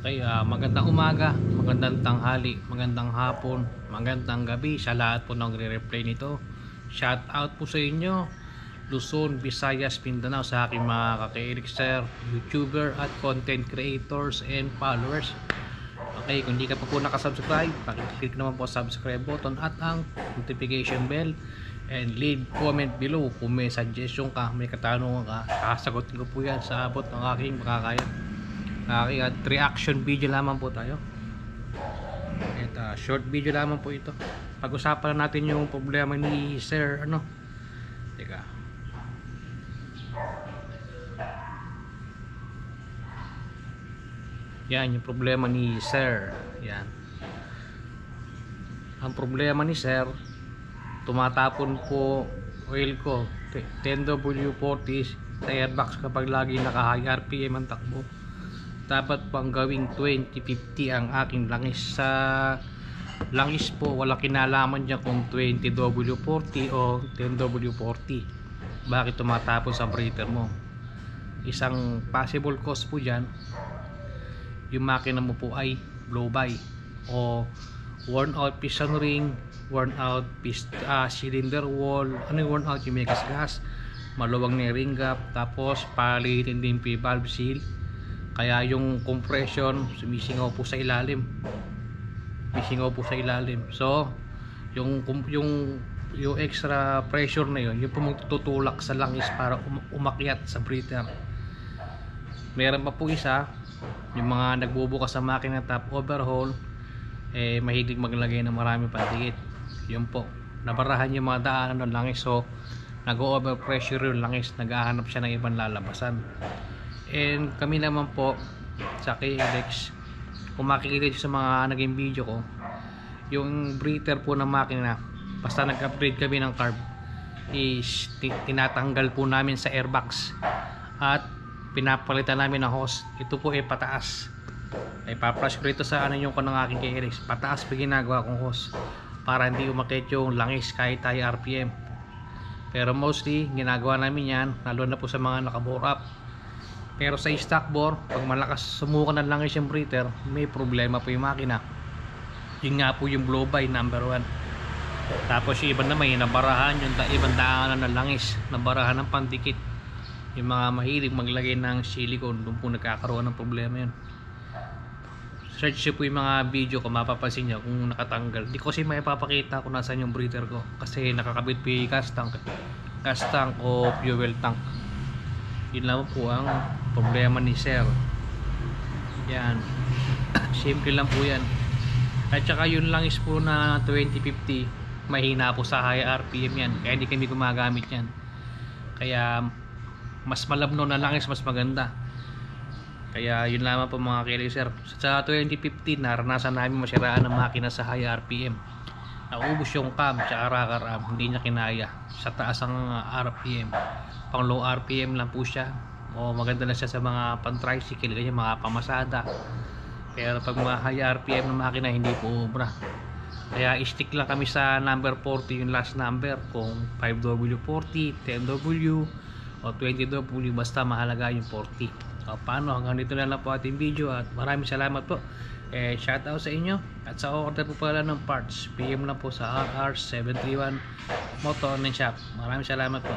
Okay, magandang umaga, magandang tanghali, magandang hapon, magandang gabi sa lahat po ng re-replay nito. Shout out po sa inyo, Luzon, Visayas, Mindanao, sa aking mga kaka-elixir, YouTuber at content creators and followers. Okay, kung hindi ka pa po nakasubscribe, pakiclick naman po subscribe button at ang notification bell, and leave comment below kung may suggestion ka, may katanungan ka, sasagutin ko po yan sa abot ng aking makakaya. Okay, at reaction video lamang po tayo. At short video lamang po ito. Pag-usapan na natin yung problema ni Sir Teka. Yan yung problema ni Sir. Yan. Ang problema ni Sir, tumatapon po oil ko 10W40 sa airbox kapag lagi naka-high RPM ang takbo. Dapat pang gawing 2050 ang aking langis. Sa langis po wala kinalaman dyan kung 20W40 o 10W40. Bakit tumatapon sa breather mo? Isang possible cause po dyan, yung makina mo po ay blow by o worn out piston ring, worn out cylinder wall. Ano yung worn out? Yung may gas, maluwag na yung ring gap, tapos palitin din yung valve seal. Kaya yung compression sumisingaw po sa ilalim. So yung extra pressure na yun, yung pumututulak sa langis para umakyat sa breather. Meron pa po isa, yung mga nagbubukas sa makina top overhaul, mahilig maglagay ng maraming pandikit. Yun po, nabarahan yung mga daanan ng langis, so nag-over pressure yung langis, naghahanap siya ng ibang lalabasan. And kami naman po sa KLX, kung makikita sa mga naging video ko, yung breather po ng makina, basta nag-upgrade kami ng carb, is tinatanggal po namin sa airbox at pinapalitan namin ng hose. Ito po ay pataas, ay paprush ko rito sa yung kanang aking KLX, pataas pa ginagawa kong hose para hindi umakit yung langis kahit high RPM. Pero mostly ginagawa namin yan lalo na po sa mga naka-bore up. Pero sa stock bore, pag malakas sumukan ng langis yung breather, may problema po yung makina. Yun nga po yung blow by number 1. Tapos yung iba naman yung nabarahan, yung ibang daanan ng langis, nabarahan ng pandikit. Yung mga mahilig maglagay ng silicone, doon po nagkakaroon ng problema yun. Search nyo po yung mga video ko, mapapansin nyo kung nakatanggal. Di ko kasi maipapakita kung nasan yung breather ko, kasi nakakabit po yung gas tank o fuel tank. Yun lang po ang problema ni Sir. Yan. Simple lang po yan. At saka yun langis po na 2050, mahina po sa high RPM yan, kaya hindi kami gumagamit yan. Kaya mas malabno na langis, mas maganda. Kaya yun lamang po mga KLXer. Sa 2050 naranasan namin masiraan ng makina sa high RPM. Naubos yung cam tsaka rocker arm, hindi niya kinaya sa taas ang RPM. Pang low RPM lang po siya, o maganda na siya sa mga pan tricycle, ganyan, mga pamasada. Pero pag mga high RPM ng makina, hindi po obra. Kaya stick lang kami sa number 40, yung last number, kung 5W40, 10W o 20W, basta mahalaga yung 40. O paano, hanggang dito na lang po ating video, at maraming salamat po. Shout out sa inyo, at sa order po pala ng parts, PM lang po sa RR731 Motor Shop. Maraming salamat po.